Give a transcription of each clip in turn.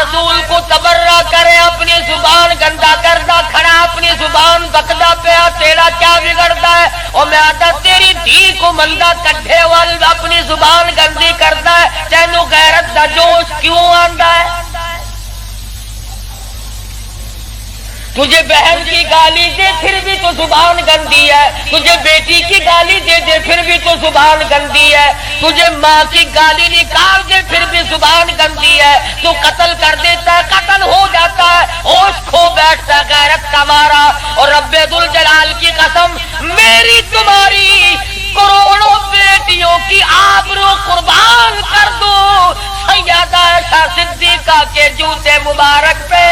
رسول کو تبرہ کرے اپنی زبان گندا کردہ کھڑا اپنی زبان بکدا پیا تیرا کیا بگڑتا ہے؟ اور میں آتا تیری دھی کو مندہ کٹھے وال اپنی زبان گندی کرتا ہے تینوں غیرت دا جوش کیوں آندا ہے؟ تجھے بہن کی گالی دے پھر بھی تو زبان گندی ہے، تجھے بیٹی کی گالی دے دے پھر بھی تو زبان گندی ہے، تجھے ماں کی گالی نکال دے پھر بھی زبان گندی ہے، تو قتل کر دیتا ہے قتل ہو جاتا ہے ہوش کھو بیٹھتا ہے غیرت کا مارا۔ اور رب ذوالجلال کی قسم میری تمہاری کروڑوں بیٹیوں کی آبرو قربان کر دو سیدہ عائشہ صدیقہ کے جوتے مبارک پہ۔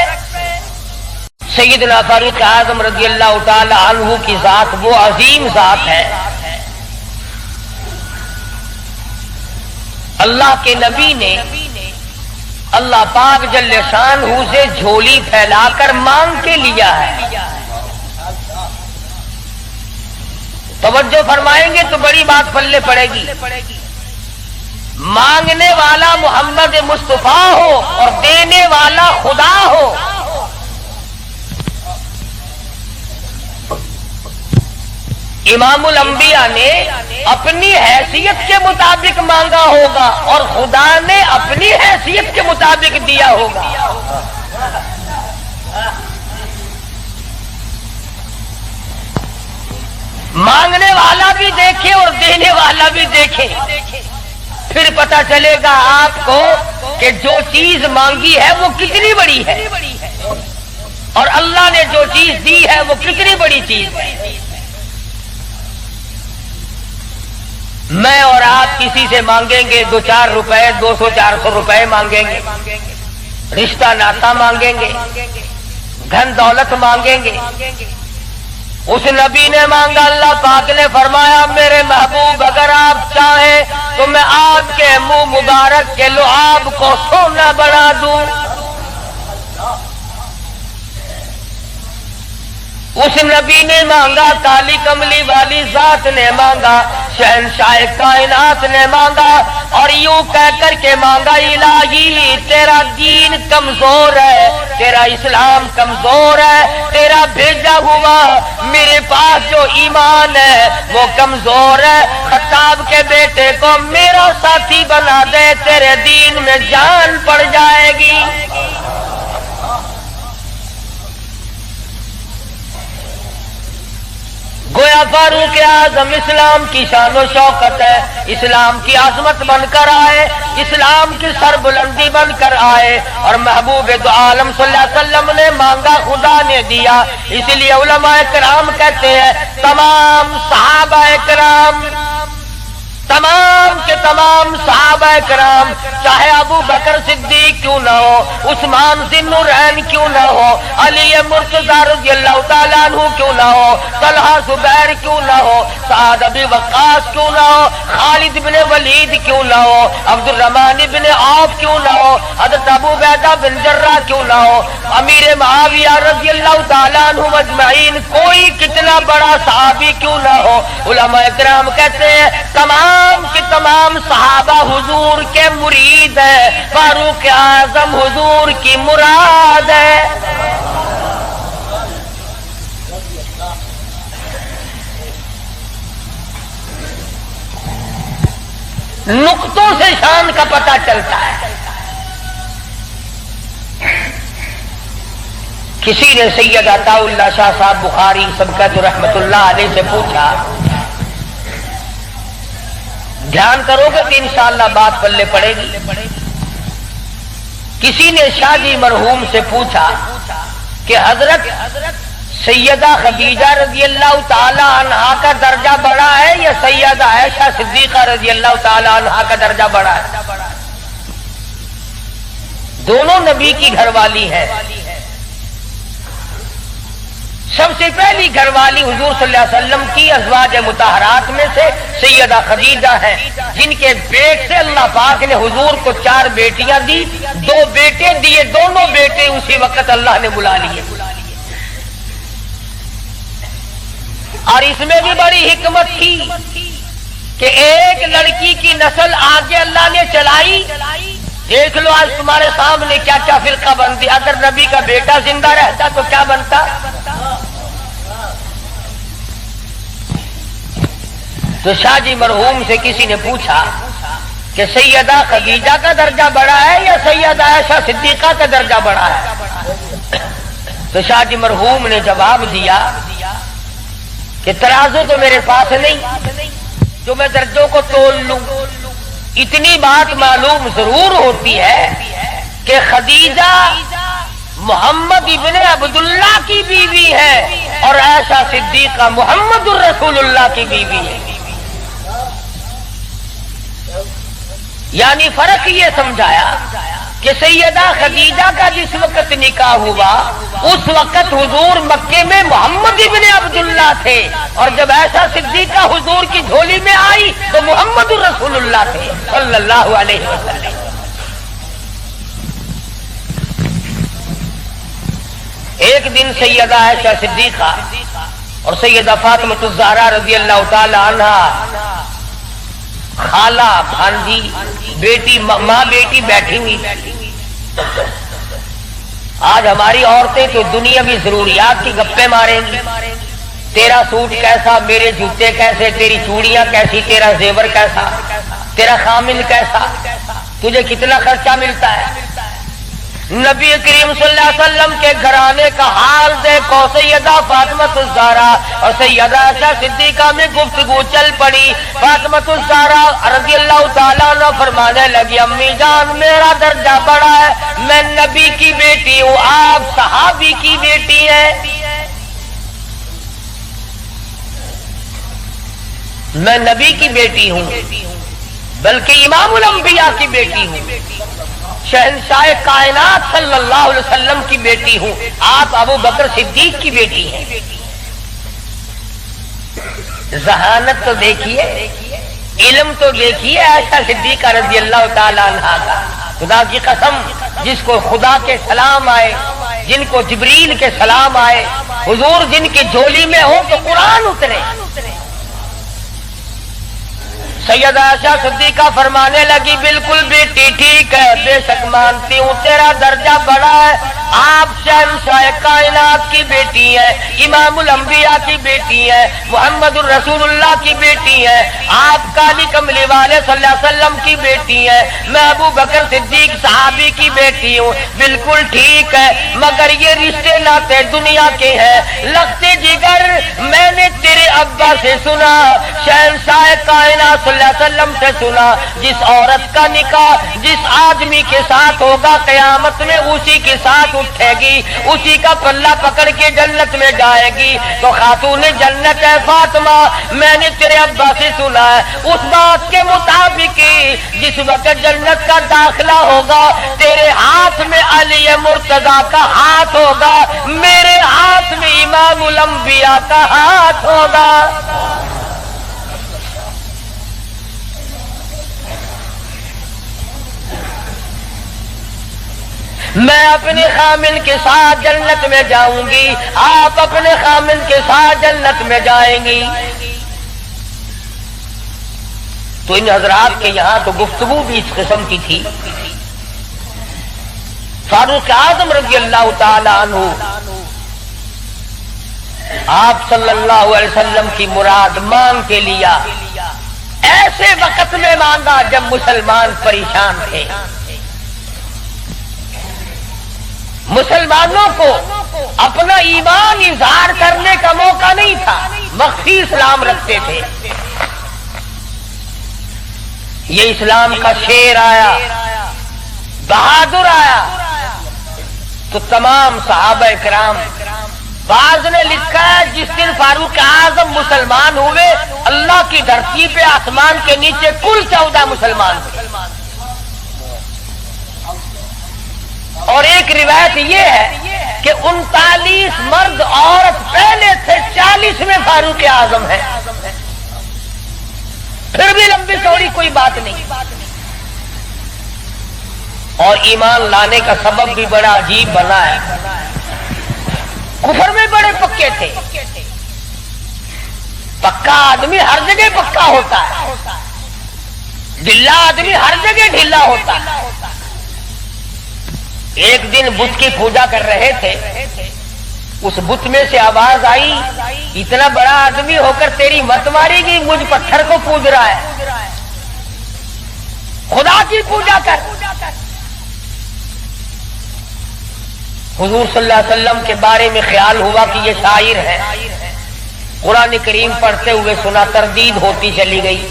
سیدنا فاروق اعظم رضی اللہ تعالی عنہ کی ذات وہ عظیم ذات ہے، اللہ کے نبی نے اللہ پاک جل شانہ سے جھولی پھیلا کر مانگ کے لیا ہے۔ توجہ فرمائیں گے تو بڑی بات پلے پڑے گی۔ مانگنے والا محمد مصطفیٰ ہو اور دینے والا خدا ہو، امام الانبیاء نے اپنی حیثیت کے مطابق مانگا ہوگا اور خدا نے اپنی حیثیت کے مطابق دیا ہوگا۔ مانگنے والا بھی دیکھے اور دینے والا بھی دیکھے، پھر پتہ چلے گا آپ کو کہ جو چیز مانگی ہے وہ کتنی بڑی ہے اور اللہ نے جو چیز دی ہے وہ کتنی بڑی چیز ہے۔ میں اور آپ کسی سے مانگیں گے 2-4 روپے 200-400 روپے مانگیں گے، رشتہ ناتا مانگیں گے، دھن دولت مانگیں گے۔ اس نبی نے مانگا، اللہ پاک نے فرمایا میرے محبوب اگر آپ چاہیں تو میں آپ کے منہ مبارک کے لعاب کو سونا بنا دوں۔ اس نبی نے مانگا، کالی کملی والی ذات نے مانگا، شہنشاہ کائنات نے مانگا، اور یوں کہہ کر کے مانگا الہی تیرا دین کمزور ہے، تیرا اسلام کمزور ہے، تیرا بھیجا ہوا میرے پاس جو ایمان ہے وہ کمزور ہے، خطاب کے بیٹے کو میرا ساتھی بنا دے تیرے دین میں جان پڑ جائے گی۔ گویا فاروق اعظم اسلام کی شان و شوکت ہے، اسلام کی عظمت بن کر آئے، اسلام کی سربلندی بن کر آئے، اور محبوب دو عالم صلی اللہ علیہ وسلم نے مانگا خدا نے دیا۔ اس لیے علماء کرام کہتے ہیں تمام صحابہ کرام، تمام کے تمام صحابہ کرام، چاہے ابو بکر صدیق کیوں نہ ہو، عثمان ذی النورین کیوں نہ ہو، علی مرتضی رضی اللہ تعالیٰ عنہ کیوں نہ ہو، طلحہ زبیر کیوں نہ ہو، سعد ابی وقاص کیوں نہ ہو، خالد بن ولید کیوں نہ ہو، عبد الرحمن بن عوف کیوں نہ ہو، حضرت ابو عبیدہ بن جراح کیوں نہ ہو، امیر معاویہ رضی اللہ تعالیٰ عنہ اجمعین، کوئی کتنا بڑا صحابی کیوں نہ ہو، علماء کرام کہتے ہیں تمام کے تمام صحابہ حضور کے مرید ہیں، فاروق اعظم حضور کی مراد ہے۔ نقطوں سے شان کا پتہ چلتا ہے۔ کسی نے سید عطا اللہ شاہ صاحب بخاری سبقت رحمت اللہ علیہ سے پوچھا، دھیان کرو گے کہ انشاءاللہ بات پلے پڑے گی۔ کسی نے شاہ جی مرحوم سے پوچھا کہ حضرت سیدہ خدیجہ رضی اللہ تعالی عنہا کا درجہ بڑا ہے یا سیدہ عائشہ صدیقہ رضی اللہ تعالی عنہا کا درجہ بڑا ہے؟ دونوں نبی کی گھر والی ہے۔ سب سے پہلی گھر والی حضور صلی اللہ علیہ وسلم کی ازواج مطہرات میں سے سیدہ خدیجہ ہے، جن کے پیٹ سے اللہ پاک نے حضور کو 4 بیٹیاں دی، 2 بیٹے دیے، دونوں بیٹے اسی وقت اللہ نے بلا لیے۔ اور اس میں بھی بڑی حکمت تھی کہ ایک لڑکی کی نسل آگے اللہ نے چلائی دیکھ لو آج تمہارے سامنے کیا کیا فرقہ بنتی. اگر نبی کا بیٹا زندہ رہتا تو کیا بنتا؟ تو شاہ جی مرحوم سے کسی نے پوچھا کہ سیدہ خدیجہ کا درجہ بڑا ہے یا سیدہ عائشہ صدیقہ کا درجہ بڑا ہے؟ تو شاہ جی مرحوم نے جواب دیا کہ ترازو تو میرے پاس نہیں جو میں درجوں کو تول لوں. اتنی بات معلوم ضرور ہوتی ہے کہ خدیجہ محمد ابن عبداللہ کی بیوی ہے اور عائشہ صدیقہ محمد الرسول اللہ کی بیوی ہے. یعنی فرق یہ سمجھایا کہ سیدہ خدیجہ کا جس وقت نکاح ہوا اس وقت حضور مکے میں محمد ابن عبداللہ تھے اور جب عائشہ صدیقہ حضور کی جھولی میں آئی تو محمد الرسول اللہ تھے صلی اللہ علیہ وسلم. ایک دن سیدہ عائشہ صدیقہ اور سیدہ فاطمہ الزہرا رضی اللہ تعالی عنہا خالہ بھانجی بیٹی ماں بیٹی بیٹھی ہوئی. آج ہماری عورتیں تو دنیاوی ضروریات کی گپیں ماریں گی. تیرا سوٹ کیسا، میرے جوتے کیسے، تیری چوڑیاں کیسی، تیرا زیور کیسا، تیرا خامن کیسا، تجھے کتنا خرچہ ملتا ہے. نبی کریم صلی اللہ علیہ وسلم کے گھرانے کا حال دیکھو. سیدہ فاطمہ الزہرا اور سیدہ عائشہ صدیقہ میں گفتگو چل پڑی. فاطمہ الزہرا رضی اللہ تعالیٰ عنہ فرمانے لگی امی جان میرا درجہ بڑا ہے، میں نبی کی بیٹی ہوں، آپ صحابی کی بیٹی ہیں. میں نبی کی بیٹی ہوں بلکہ امام الانبیاء کی بیٹی ہوں، شہنشاہ کائنات صلی اللہ علیہ وسلم کی بیٹی ہوں، آپ ابو بکر صدیق کی بیٹی ہیں. ذہانت تو دیکھیے، علم تو دیکھیے عائشہ صدیقہ رضی اللہ تعالی عنہا کا. خدا کی قسم جس کو خدا کے سلام آئے، جن کو جبریل کے سلام آئے، حضور جن کی جھولی میں ہو تو قرآن اترے. سیدہ عائشہ صدیقہ فرمانے لگی بالکل بیٹی ٹھیک ہے، بے شک مانتی ہوں تیرا درجہ بڑا ہے، آپ شہنشاہ کائنات کی بیٹی ہیں، امام الانبیاء کی بیٹی ہیں، محمد الرسول اللہ کی بیٹی ہیں، آپ کالی کملی والے صلی اللہ علیہ وسلم کی بیٹی ہیں، میں ابو بکر صدیق صحابی کی بیٹی ہوں. بالکل ٹھیک ہے مگر یہ رشتے ناتے دنیا کے ہیں، لگتے جگر میں نے تیرے ابا سے سنا، شہنشاہ کائنات صلی اللہ علیہ وسلم سے سنا، جس عورت کا نکاح جس آدمی کے ساتھ ہوگا قیامت میں اسی کے ساتھ اٹھے گی، اسی کا پلہ پکڑ کے جنت میں جائے گی. تو خاتون جنت ہے فاطمہ، میں نے تیرے ابا سے سنا ہے اس بات کے مطابق جس وقت جنت کا داخلہ ہوگا تیرے ہاتھ میں علی مرتضیٰ کا ہاتھ ہوگا، میرے ہاتھ میں امام الانبیاء کا ہاتھ ہوگا. میں اپنے خامن کے ساتھ جنت میں جاؤں گی، آپ اپنے خامن کے ساتھ جنت میں جائیں گی. تو ان حضرات کے یہاں تو گفتگو بھی اس قسم کی تھی. فاروق اعظم رضی اللہ تعالی عنہ آپ صلی اللہ علیہ وسلم کی مراد مانگ کے لیا، ایسے وقت میں مانگا جب مسلمان پریشان تھے. مسلمانوں کو اپنا ایمان اظہار کرنے کا موقع نہیں تھا، مخفی اسلام رکھتے تھے. یہ اسلام کا شیر آیا، بہادر آیا تو تمام صحابہ کرام. بعض نے لکھا ہے جس دن فاروق اعظم مسلمان ہوئے اللہ کی دھرتی پہ آسمان کے نیچے کل 14 مسلمان تھے. اور ایک روایت یہ ہے کہ 39 مرد عورت پہلے تھے، 40 میں فاروق اعظم ہے. پھر بھی لمبی چوڑی کوئی بات نہیں. اور ایمان لانے کا سبب بھی بڑا عجیب بنا ہے. کفر میں بڑے پکے تھے. پکا آدمی ہر جگہ پکا ہوتا ہے، ڈھلا آدمی ہر جگہ ڈھلا ہوتا ہے. ایک دن بت کی پوجا کر رہے تھے، اس بت میں سے آواز آئی، اتنا بڑا آدمی ہو کر تیری مت ماری گی، مجھ پتھر کو پوج رہا ہے، خدا کی پوجا کر۔ حضور صلی اللہ علیہ وسلم کے بارے میں خیال ہوا کہ یہ شاعر ہے، قرآن کریم پڑھتے ہوئے سنا، تردید ہوتی چلی گئی۔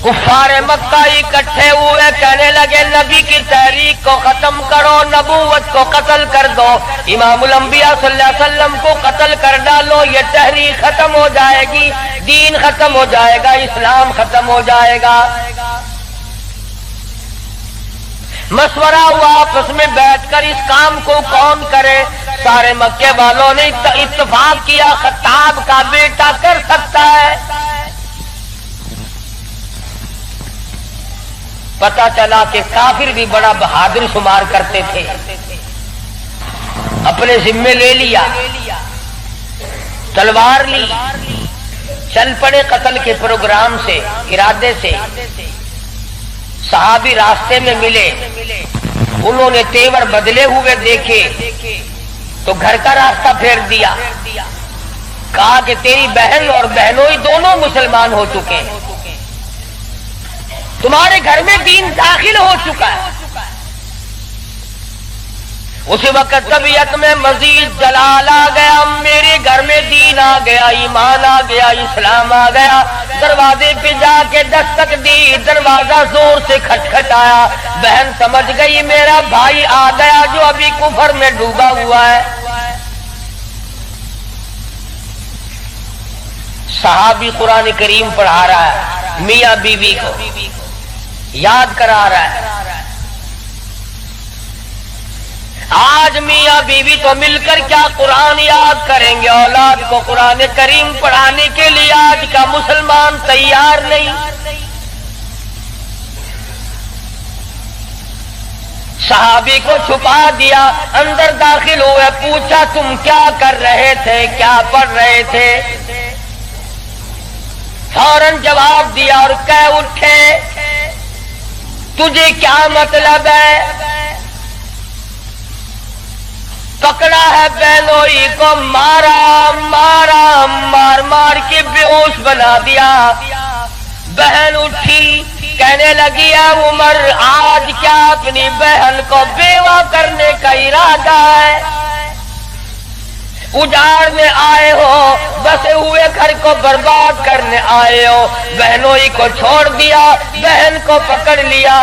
کفار مکہ اکٹھے ہوئے، کہنے لگے نبی کی تحریک کو ختم کرو، نبوت کو قتل کر دو، امام الانبیاء صلی اللہ علیہ وسلم کو قتل کر ڈالو، یہ تحریک ختم ہو جائے گی، دین ختم ہو جائے گا، اسلام ختم ہو جائے گا۔ مشورہ ہوا آپس میں بیٹھ کر اس کام کو کون کرے۔ سارے مکے والوں نے اتفاق کیا خطاب کا بیٹا کر سکتا ہے۔ پتہ چلا کہ کافر بھی بڑا بہادر شمار کرتے تھے، اپنے ذمے لے لیا، تلوار لی، چل پڑے قتل کے پروگرام سے، ارادے سے۔ صحابی راستے میں ملے، انہوں نے تیور بدلے ہوئے دیکھے تو گھر کا راستہ پھیر دیا، کہا کہ تیری بہن اور بہنوئی دونوں مسلمان ہو چکے ہیں، تمہارے گھر میں دین داخل ہو چکا ہے۔ اسی وقت طبیعت میں مزید جلال آ گیا، میرے گھر میں دین آ گیا، ایمان آ گیا، اسلام آ گیا۔ دروازے پہ جا کے دستک دی، دروازہ زور سے کھٹکھٹایا، بہن سمجھ گئی میرا بھائی آ گیا جو ابھی کفر میں ڈوبا ہوا ہے۔ صحابی قرآن کریم پڑھا رہا ہے، میاں بیوی کو یاد کرا رہا ہے۔ آج میاں بیوی تو مل کر کیا قرآن یاد کریں گے، اولاد کو قرآن کریم پڑھانے کے لیے آج کا مسلمان تیار نہیں۔ صحابی کو چھپا دیا، اندر داخل ہوئے، پوچھا تم کیا کر رہے تھے، کیا پڑھ رہے تھے؟ فوراً جواب دیا اور کہہ اٹھے تجھے کیا مطلب ہے؟ پکڑا ہے بہنوئی کو، مارا مارا، مار مار کے بے ہوش بنا دیا۔ بہن اٹھی، کہنے لگی اے عمر آج کیا اپنی بہن کو بیوہ کرنے کا ارادہ ہے؟ اجاڑنے آئے ہو، بسے ہوئے گھر کو برباد کرنے آئے ہو۔ بہنوئی کو چھوڑ دیا، بہن کو پکڑ لیا،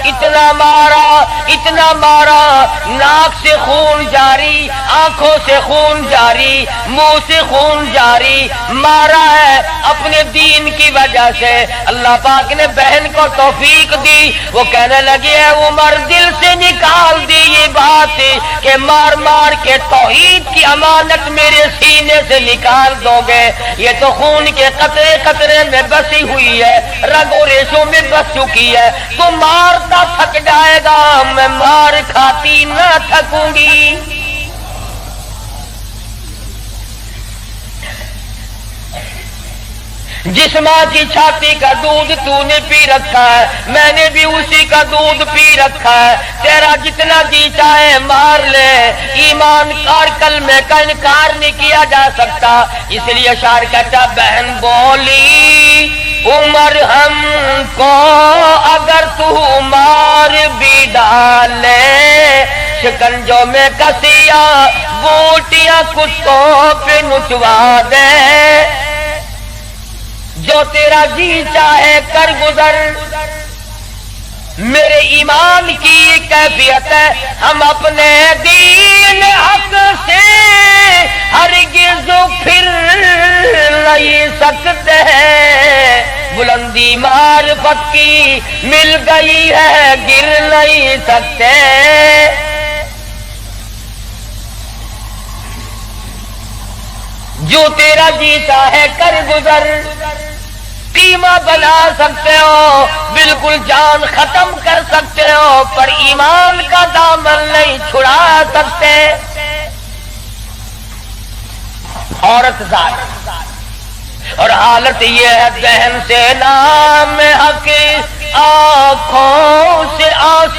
اتنا مارا اتنا مارا، ناک سے خون جاری، آنکھوں سے خون جاری، منہ سے خون جاری، مارا ہے اپنے دین کی وجہ سے۔ اللہ پاک نے بہن کو توفیق دی، وہ کہنے لگی ہے عمر دل سے نکال دی یہ بات کہ مار مار کے توحید کی امانت میرے سینے سے نکال دو گے، یہ تو خون کے قطرے قطرے میں بسی ہوئی ہے، رگ و ریشوں میں بس چکی ہے، تو مارتا تھک جائے گا، میں مار کھاتی نہ تھکوں گی۔ جس ماں کی چھاتی کا دودھ تو نے پی رکھا ہے، میں نے بھی اسی کا دودھ پی رکھا ہے، تیرا جتنا جی چاہے مار لے، ایمان اور کلمے کا انکار نہیں کیا جا سکتا۔ اس لیے شاعر کہتا بہن بولی عمر ہم کو اگر تو مار بھی ڈالے، شکنجوں میں کسیا بوٹیاں کتوں پہ نچوا دے، جو تیرا جی چاہے کر گزر۔ میرے ایمان کی کیفیت ہے، ہم اپنے دین حق سے ہرگز پھر نہیں سکتے، بلندی معرفت کی مل گئی ہے گر نہیں سکتے۔ جو تیرا جی چاہے کر گزر، قیمہ بنا سکتے ہو، بالکل جان ختم کر سکتے ہو، پر ایمان کا دامن نہیں چھڑا سکتے۔ عورت ذات اور حالت یہ ہے بہن سے نام حق آنکھوں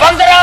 15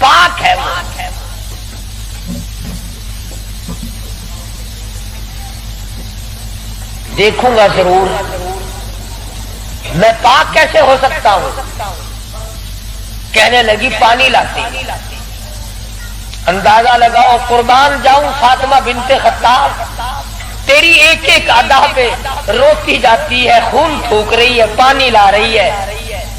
پاک ہے وہ. دیکھوں گا ضرور میں پاک کیسے ہو سکتا ہوں. کہنے لگی پانی لاتی. اندازہ لگاؤ قربان جاؤں فاطمہ بنت خطاب تیری ایک ایک ادا پہ روتی جاتی ہے، خون تھوک رہی ہے، پانی لا رہی ہے،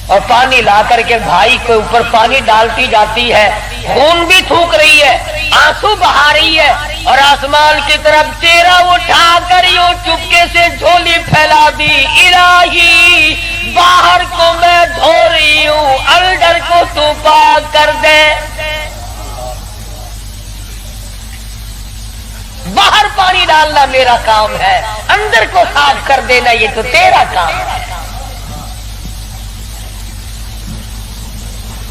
اور پانی لا کر کے بھائی کے اوپر پانی ڈالتی جاتی ہے، خون بھی تھوک رہی ہے، آنسو بہا رہی ہے، اور آسمان کی طرف چہرہ اٹھا کر یوں چپکے سے جھولی پھیلا دی. الہی باہر کو میں دھو رہی ہوں، اندر کو تو پاک کر دے. باہر پانی ڈالنا میرا کام ہے، اندر کو صاف کر دینا یہ تو تیرا کام ہے.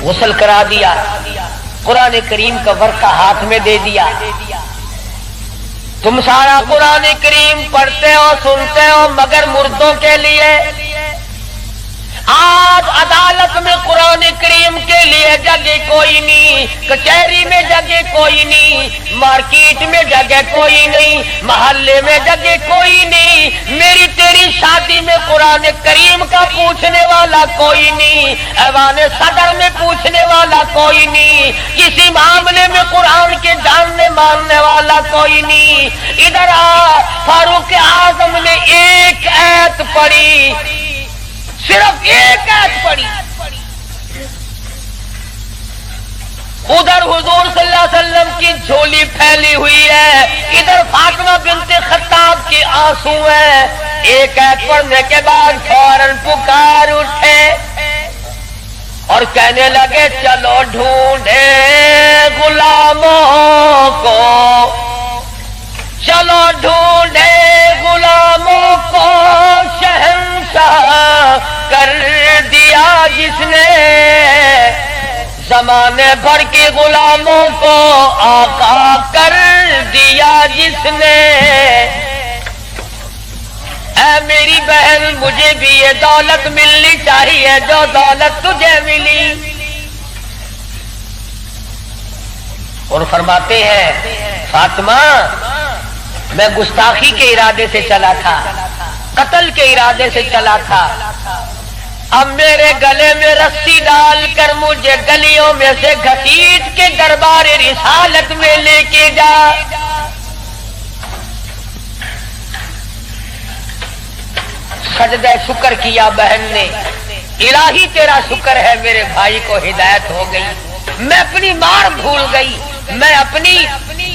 غسل کرا دیا، قرآن کریم کا ورقہ ہاتھ میں دے دیا. تم سارا قرآن کریم پڑھتے ہو سنتے ہو مگر مردوں کے لیے. آج عدالت میں قرآن کریم کے لیے جگہ کوئی نہیں، کچہری میں جگہ کوئی نہیں، مارکیٹ میں جگہ کوئی نہیں، محلے میں جگہ کوئی نہیں. میری تیری شادی میں قرآن کریم کا پوچھنے والا کوئی نہیں، ایوان صدر میں پوچھنے والا کوئی نہیں، کسی معاملے میں قرآن کے جاننے ماننے والا کوئی نہیں. ادھر آ، فاروق اعظم نے ایک آیت پڑھی، صرف ایک آیت پڑھی. ادھر حضور صلی اللہ علیہ وسلم کی جھولی پھیلی ہوئی ہے، ادھر فاطمہ بنت خطاب کے آنسو ہیں. ایک آیت پڑھنے کے بعد فوراً پکار اٹھے اور کہنے لگے چلو ڈھونڈے غلاموں کو، چلو ڈھونڈے غلاموں کو، شہنشاہ کر دیا جس نے زمانے بھر کے غلاموں کو، آقا کر دیا جس نے. اے میری بہن مجھے بھی یہ دولت ملنی چاہیے جو دولت تجھے ملی. اور فرماتے ہیں فاطمہ میں گستاخی کے ارادے سے چلا تھا، قتل کے ارادے سے چلا تھا، اب میرے گلے میں رسی ڈال کر مجھے گلیوں میں سے گھسیٹ کے دربار رسالت میں لے کے جا. سجدہ شکر کیا بہن نے. الہی تیرا شکر ہے میرے بھائی کو ہدایت ہو گئی، میں اپنی مار بھول گئی، میں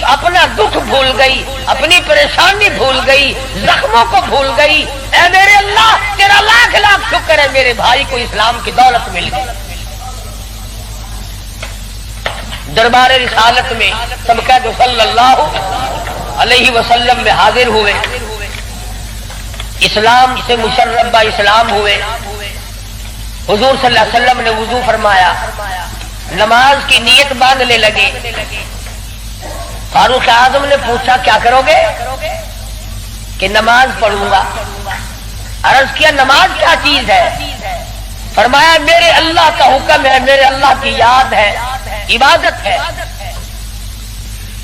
اپنا دکھ بھول گئی، اپنی پریشانی بھول گئی، زخموں کو بھول گئی. اے میرے اللہ تیرا لاکھ لاکھ شکر ہے میرے بھائی کو اسلام کی دولت مل گئی. دربار رسالت میں سب کا جو صلی اللہ علیہ وسلم میں حاضر ہوئے، اسلام سے مشرف با اسلام ہوئے. حضور صلی اللہ علیہ وسلم نے وضو فرمایا، نماز کی نیت باندھنے لگے. فاروق اعظم نے پوچھا کیا کرو گے؟ کہ نماز پڑھوں گا. عرض کیا نماز کیا چیز ہے؟ فرمایا میرے اللہ کا حکم ہے، میرے اللہ کی یاد ہے، عبادت ہے.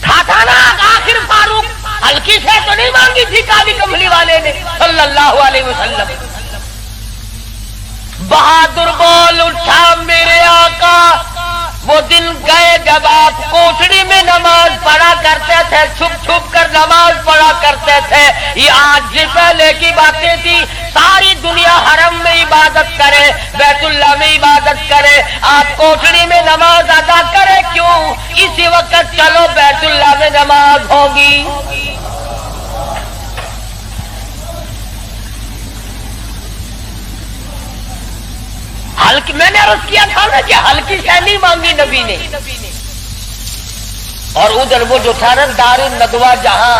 تھا نا آخر فاروق ہلکی سے تو نہیں مانگی تھی کالی کملی والے نے صلی اللہ علیہ وسلم. بہادر بول اٹھا میرے آقا، وہ دن گئے جب آپ کوٹڑی میں نماز پڑھا کرتے تھے، چھپ چھپ کر نماز پڑھا کرتے تھے. یہ آج سے پہلے کی باتیں تھی. ساری دنیا حرم میں عبادت کرے، بیت اللہ میں عبادت کرے، آپ کوٹڑی میں نماز ادا کرے کیوں؟ اسی وقت چلو بیت اللہ میں نماز ہوگی. ہلکی میں نے عرض کیا تھا نا کہ ہلکی سے نہیں مانگی نبی نے. اور ادھر وہ جو تھا نا دار الندوہ، جہاں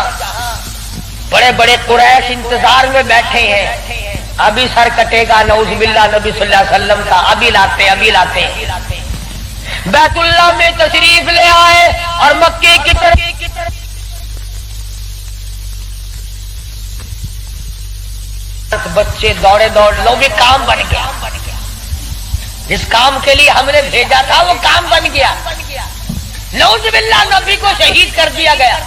بڑے بڑے قریش انتظار میں بیٹھے ہیں، ابھی سر کٹے گا نعوذ باللہ نبی صلی اللہ علیہ وسلم کا، ابھی لاتے. بیت اللہ میں تشریف لے آئے اور مکے کی طرف بچے دوڑے لوگ کام بن گیا. جس کام کے لیے ہم نے بھیجا تھا وہ کام بن گیا. نعوذ باللہ نبی کو شہید کر دیا گیا.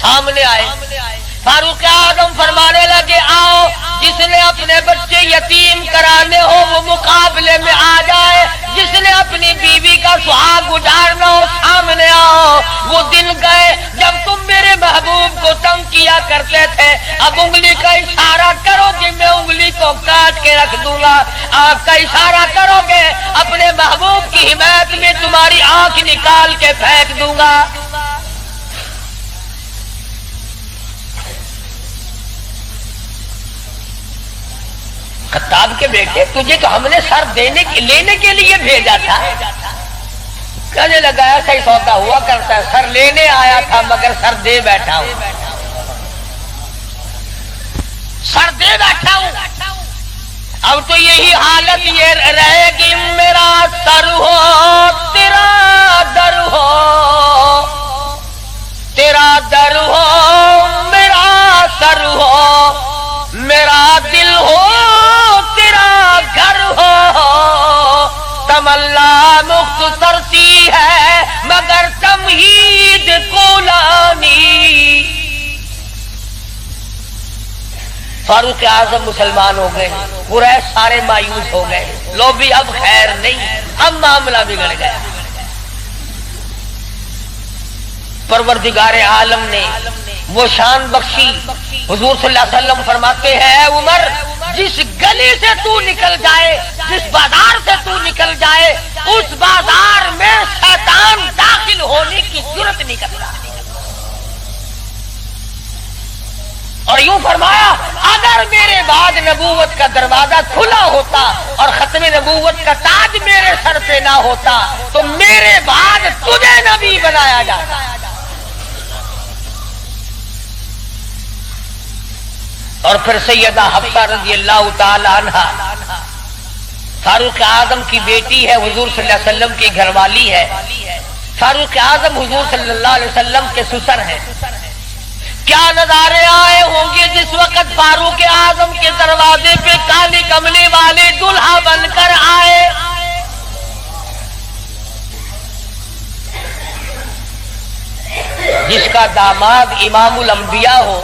سامنے آئے فاروق اعظم فرمانے لگے آؤ جس نے اپنے بچے یتیم کرانے ہو وہ مقابلے میں آ جائے, جس نے اپنی بیوی کا سہاگ اجاڑنا ہو سامنے آؤ. وہ دن گئے جب تم میرے محبوب کو تنگ کیا کرتے تھے, اب انگلی کا اشارہ کرو کہ میں انگلی کو کاٹ کے رکھ دوں گا. آپ کا اشارہ کرو گے اپنے محبوب کی حمایت میں تمہاری آنکھ نکال کے پھینک دوں گا. خطاب کے بیٹے تجھے تو ہم نے سر لینے کے لیے بھیجا تھا. کہنے لگا ایسا ہی سودا ہوا کرتا ہے, سر لینے آیا تھا مگر سر دے بیٹھا ہوں, سر دے بیٹھا ہوں. اب تو یہی حالت یہ رہے گی میرا سر ہو تیرا در ہو, تیرا در ہو میرا سر ہو, میرا دل ہو تیرا گھر ہو. تمنا مختصر سی ہے مگر تمہید کولانی. فاروق اعظم مسلمان ہو گئے, قریش سارے مایوس ہو گئے, لو بھی اب خیر نہیں, اب معاملہ بگڑ گیا. پروردگار عالم نے وہ شان بخشی. حضور صلی اللہ علیہ وسلم فرماتے ہیں اے عمر جس گلی سے تو نکل جائے, جس بازار سے تو نکل جائے, اس بازار میں شیطان داخل ہونے کی جرأت نہیں کرتا. اور یوں فرمایا اگر میرے بعد نبوت کا دروازہ کھلا ہوتا اور ختم نبوت کا تاج میرے سر پہ نہ ہوتا تو میرے بعد تجھے نبی بنایا جاتا. اور پھر سیدہ حفصہ رضی اللہ تعالی عنہا فاروق اعظم کی بیٹی ہے, حضور صلی اللہ علیہ وسلم کی گھر والی ہے. فاروق اعظم حضور صلی اللہ علیہ وسلم کے سسر ہیں. کیا نظارے آئے ہوں گے جس وقت فاروق اعظم کے دروازے پہ کالی کملی والے دلہا بن کر آئے. جس کا داماد امام الانبیاء ہو,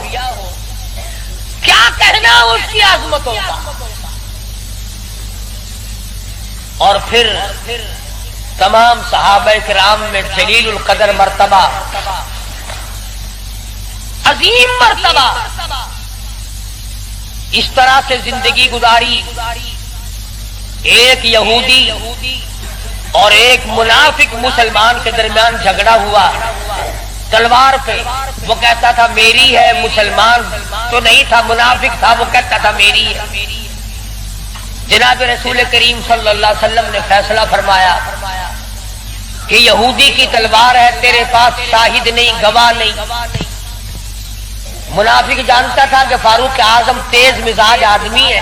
کیا کہنا اس کی عظمتوں کا. اور پھر تمام صحابہ کرام میں جلیل القدر مرتبہ, عظیم مرتبہ, اس طرح سے زندگی گزاری. ایک یہودی اور ایک منافق مسلمان کے درمیان جھگڑا ہوا تلوار پہ. وہ کہتا تھا میری ہے, مسلمان تو نہیں تھا, منافق تھا, وہ کہتا تھا میری ہے. جناب رسول کریم صلی اللہ علیہ وسلم نے فیصلہ فرمایا کہ یہودی کی تلوار ہے, تیرے پاس شاہد نہیں, گواہ نہیں. منافق جانتا تھا کہ فاروق اعظم تیز مزاج آدمی ہے.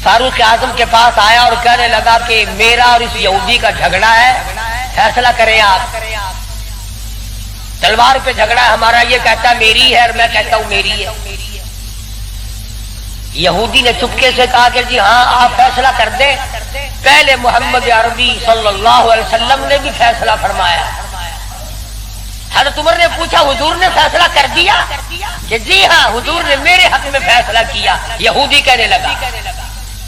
فاروق اعظم کے پاس آیا اور کہنے لگا کہ میرا اور اس یہودی کا جھگڑا ہے, فیصلہ کریں آپ. تلوار پہ جھگڑا ہے ہمارا, یہ کہتا میری ہے اور میں کہتا ہوں میری ہے. یہودی نے چپکے سے کہا کہ جی ہاں آپ فیصلہ کر دیں. پہلے محمد عربی صلی اللہ علیہ وسلم نے بھی فیصلہ فرمایا. حضرت عمر نے پوچھا حضور نے فیصلہ کر دیا؟ کہ جی ہاں حضور نے میرے حق میں فیصلہ کیا. یہودی کہنے لگا.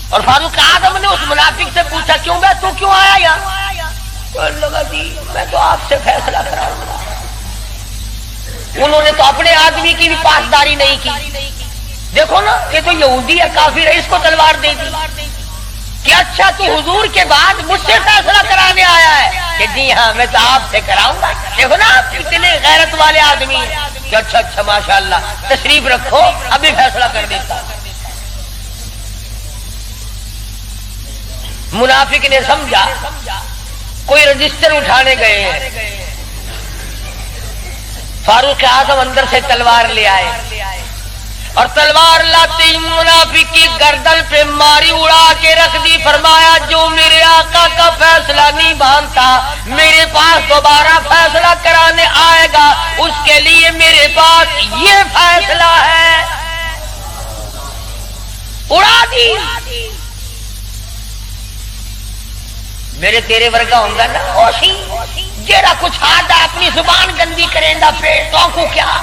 اور فاروق اعظم نے اس منافق سے پوچھا کیوں بھائی تو کیوں آیا یہاں؟ لگا جی میں تو آپ سے فیصلہ کراؤں گا. انہوں نے تو اپنے آدمی کی بھی پاسداری نہیں کی. دیکھو نا یہ تو یہودی ہے, کافر ہے, اس کو تلوار دے دی. کہ اچھا تو حضور کے بعد مجھ سے فیصلہ کرانے آیا ہے؟ کہ جی ہاں میں تو آپ سے کراؤں گا. دیکھو نا آپ اتنے غیرت والے آدمی ہیں. کہ اچھا اچھا ماشاءاللہ تشریف رکھو ابھی فیصلہ کر دیتا. منافق نے سمجھا کوئی رجسٹر اٹھانے گئے ہیں. فاروق اعظم اندر سے تلوار لے آئے اور تلوار لاتے ہی منافق کی گردن پہ ماری, اڑا کے رکھ دی. فرمایا جو میرے آقا کا فیصلہ نہیں مانتا میرے پاس دوبارہ فیصلہ کرانے آئے گا, اس کے لیے میرے پاس یہ فیصلہ ہے. اڑا دی. میرے تیرے ورگا ہوں گا نا اوشی جیڑا کچھ آدھا اپنی زبان گندی کریں دا پیٹ تو کو کیا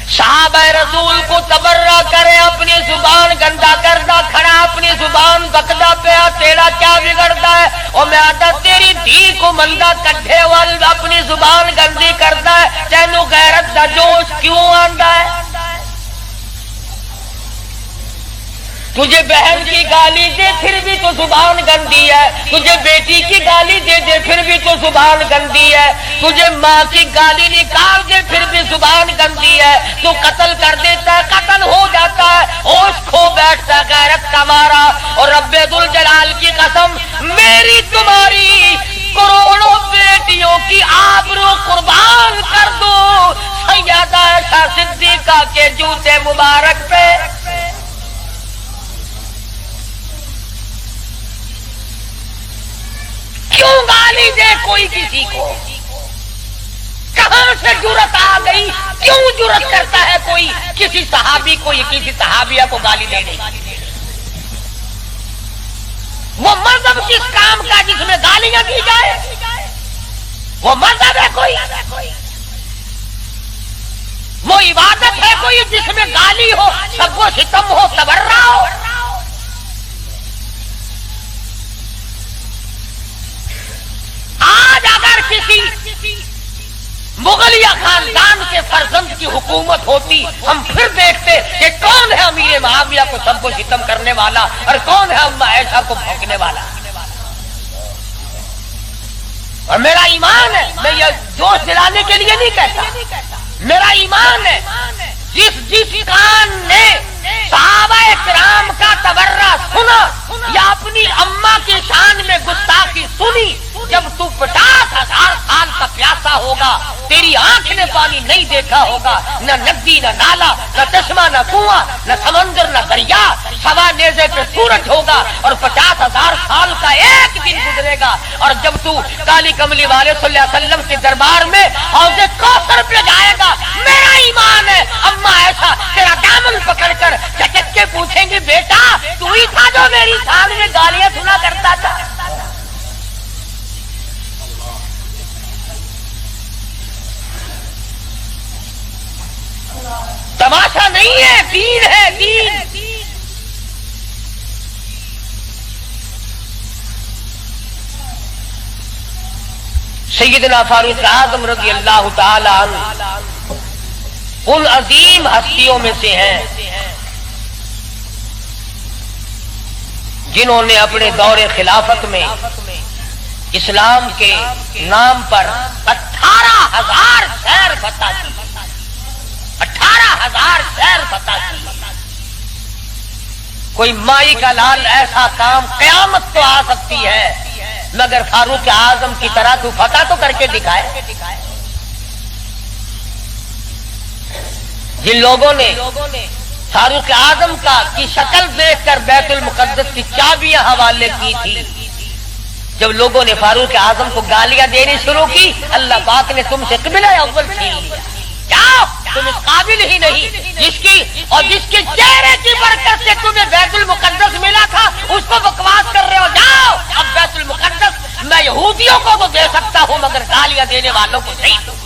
صحابہ رسول کو تبرہ کرے اپنی زبان گندا کردا کھڑا اپنی زبان بکدا پیا تیرا کیا بگڑتا ہے او میں آتا تیری دھی کو مندہ کڈھے وال اپنی زبان گندی کردا ہے تینوں غیرت دا جوش کیوں آندا ہے تجھے بہن کی گالی دے پھر بھی تو زبان گندی ہے تجھے بیٹی کی گالی دے دے پھر بھی تو زبان گندی ہے تجھے ماں کی گالی نکال دے پھر بھی زبان گندی ہے تو قتل کر دیتا ہے قتل ہو جاتا ہے ہوش کھو بیٹھتا ہے غیرت کا مارا اور رب ذوالجلال کی قسم میری تمہاری کروڑوں بیٹیوں کی آبرو قربان کر دو سیدہ عائشہ صدیقہ کے جوتے مبارک پہ کیوں گالی دے کوئی کسی کو کہاں سے جرأت آ گئی کیوں جرأت کرتا ہے کوئی کسی صحابی کو یا کسی صحابیہ کو گالی دے گئی وہ مذہب کس کام کا جس میں گالیاں دی جائے وہ مذہب ہے کوئی وہ عبادت ہے کوئی جس میں گالی ہو سب و ستم ہو تبرہ ہو آج اگر کسی مغلیہ خاندان کے فرزند کی حکومت ہوتی ہم پھر دیکھتے کہ کون ہے امیر معاویہ کو سب کو ستم کرنے والا اور کون ہے اما عائشہ کو بھونکنے والا اور میرا ایمان ہے میں یہ جوش دلانے کے لیے نہیں کہتا میرا ایمان ہے جس کان نے صحابہ کرام کا تبرہ سنا یا اپنی اماں کی شان میں گستاخی سنی جب تو 50,000 سال کا پیاسا ہوگا تیری آنکھ نے پانی نہیں دیکھا ہوگا نہ ندی نہ نالا نہ چشمہ نہ کنواں نہ سمندر نہ دریا سوا نیزے پہ سورج ہوگا اور 50,000 سال کا ایک دن گزرے گا اور جب تو کالی کملی والے صلی اللہ علیہ وسلم کے دربار میں حوض کوثر پہ جائے گا میرا ایمان ہے اما ایسا تیرا دامن پکڑ کر چٹک کے پوچھیں گے بیٹا تو ہی تھا جو میری شان میں گالیاں سنا کرتا تھا تماشا نہیں ہے دین ہے دین سیدنا فاروق اعظم رضی اللہ تعالی عنہ ان عظیم ہستیوں میں سے ہیں جنہوں نے اپنے دور خلافت میں اسلام کے نام پر 18,000 شہر فتح کی 18,000 شہر فتح کی کوئی مائی کا لال ایسا کام قیامت تو آ سکتی ہے مگر فاروق اعظم کی طرح تو فتح تو کر کے دکھائے جن لوگوں نے فاروق اعظم کی شکل دیکھ کر بیت المقدس کی چابیاں حوالے کی تھی جب لوگوں نے فاروق اعظم کو گالیاں دینی شروع کی اللہ پاک نے تم سے قبلہ اول چھین لیا جاؤ تم اس قابل ہی نہیں جس کے چہرے کی برکت سے تمہیں بیت المقدس ملا تھا اس کو بکواس کر رہے ہو جاؤ اب بیت المقدس میں یہودیوں کو تو دے سکتا ہوں مگر گالیاں دینے والوں کو نہیں دوں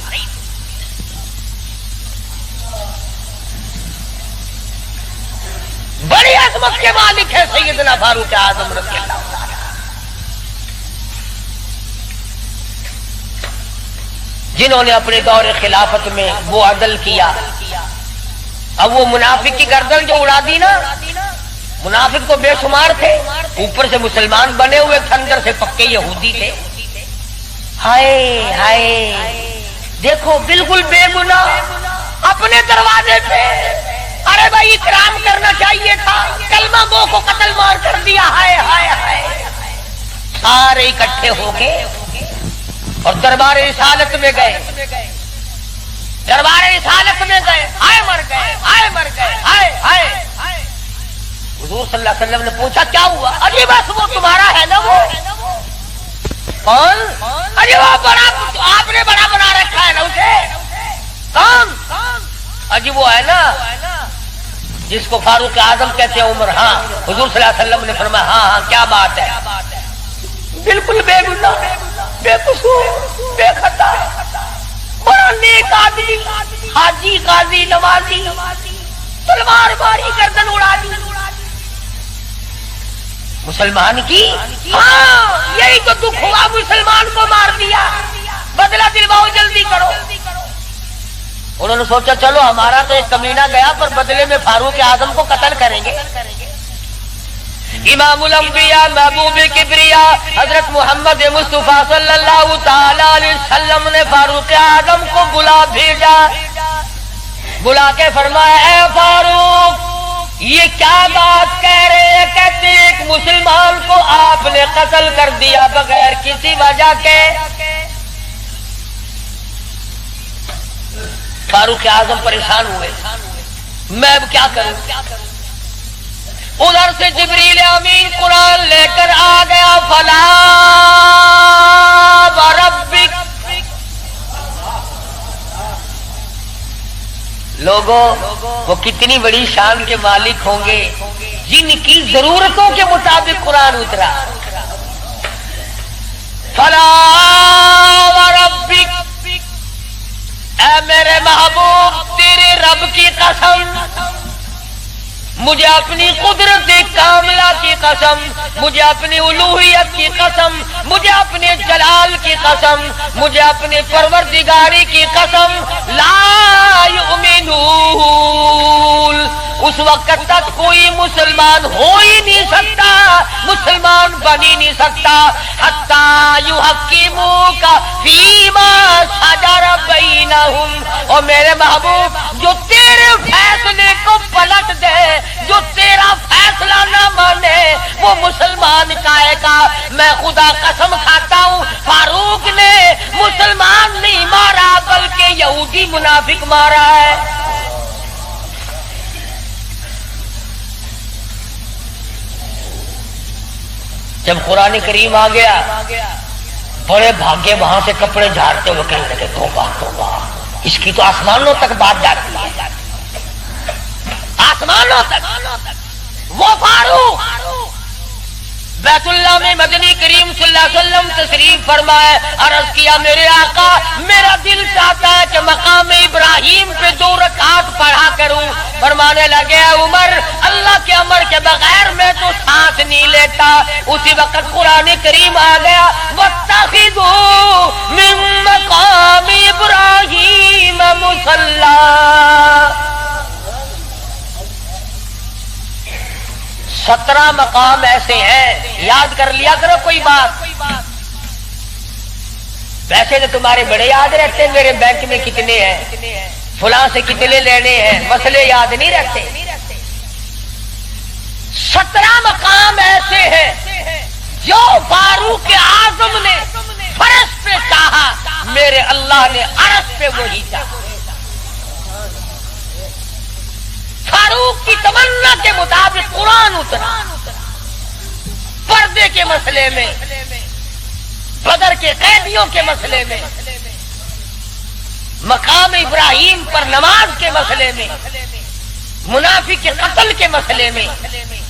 بڑی عظمت کے مالک ہے سیدنا فاروق اعظم رضی اللہ تعالی جنہوں نے اپنے دور خلافت میں وہ عدل کیا اب وہ منافق کی گردن جو اڑا دی نا منافق تو بے شمار تھے اوپر سے مسلمان بنے ہوئے اندر سے پکے یہودی تھے ہائے ہائے دیکھو بالکل بے گناہ اپنے دروازے پہ ارے بھائی اکرام کرنا چاہیے تھا کلمہ گو کو قتل مار کر دیا ہائے ہائے ہائے سارے اکٹھے ہو گئے اور دربار رسالت میں گئے دربار رسالت میں گئے ہائے مر گئے ہائے مر گئے ہائے ہائے حضور صلی اللہ علیہ وسلم نے پوچھا کیا ہوا ارے بس وہ تمہارا ہے نا وہ کون ارے وہ بڑا آپ نے بڑا بنا رکھا ہے نا اسے کون اجی وہ ہے نا جس کو فاروق اعظم کہتے ہیں عمر ہاں حضور صلی اللہ علیہ وسلم نے فرمایا ہاں ہاں کیا بات ہے بالکل بے گناہ بے قصور بے خطا، بڑا نیک آدمی، حاجی قاضی نمازی، تلوار ماری گردن اڑا دی مسلمان کی۔ ہاں یہی تو دکھ ہوا، مسلمان کو مار دیا، بدلہ دلواؤ جلدی کرو۔ انہوں نے سوچا چلو ہمارا تو ایک کمینہ گیا، پر بدلے میں فاروق اعظم کو قتل کریں گے۔ امام الانبیاء محبوب کبریا حضرت محمد مصطفیٰ صلی اللہ تعالی علیہ وسلم نے فاروق اعظم کو بلا بھیجا، بلا کے فرمایا اے فاروق یہ کیا بات کہہ رہے ہیں؟ کہتے ایک مسلمان کو آپ نے قتل کر دیا بغیر کسی وجہ کے۔ فاروق اعظم پریشان ہوئے، میں اب کیا کروں؟ ادھر سے جبریل امین قرآن لے کر آ گیا، فلا وربک۔ لوگوں وہ کتنی بڑی شان کے مالک ہوں گے جن کی ضرورتوں کے مطابق قرآن اترا۔ فلا وربک، اے میرے محبوب تیرے رب کی قسم، مجھے اپنی قدرت کاملہ کی قسم، مجھے اپنی الوہیت کی قسم، مجھے اپنے جلال کی قسم، مجھے اپنے پروردگاری کی قسم، لا یؤمنون، اس وقت تک کوئی مسلمان ہو ہی نہیں سکتا، مسلمان بن ہی نہیں سکتا، حتی یحکموک فیما شجر بینہم، اور میرے محبوب جو تیرے فیصلے کو پلٹ دے، جو تیرا فیصلہ نہ مانے وہ مسلمان کہے گا۔ میں خدا قسم کھاتا ہوں فاروق نے مسلمان نہیں مارا بلکہ یہودی منافق مارا ہے۔ جب قرآن کریم آ گیا بڑے بھاگے وہاں سے کپڑے جھاڑتے ہوئے کہنے لگے توبہ توبہ، اس کی تو آسمانوں تک بات جاتی ہے، آسمانوں تک۔ وہ فاروق بیت اللہ میں مدنی کریم صلی اللہ علیہ وسلم تشریف فرمائے، عرض کیا میرے آقا میرا دل چاہتا ہے کہ مقام ابراہیم پہ 2 رکعت پڑھا کروں۔ فرمانے لگے عمر اللہ کے امر کے بغیر میں تو سانس نہیں لیتا۔ اسی وقت قرآن کریم آ گیا، واتخذوا من مقام ابراہیم مصلی۔ 17 مقام ایسے ہیں، یاد کر لیا کرو کوئی بات۔ ویسے تو تمہارے بڑے یاد رہتے ہیں میرے بینک میں کتنے ہیں، فلاں سے کتنے لینے ہیں، مسئلے یاد نہیں رہتے۔ 17 مقام ایسے ہیں جو فاروق اعظم نے فرش پہ چاہا، میرے اللہ نے عرش پہ وہی چاہا۔ فاروق کی تمنا کے مطابق قرآن اترا، پردے کے مسئلے میں، بدر کے قیدیوں کے مسئلے میں، مقام ابراہیم پر نماز کے مسئلے میں، منافق کے قتل کے مسئلے میں،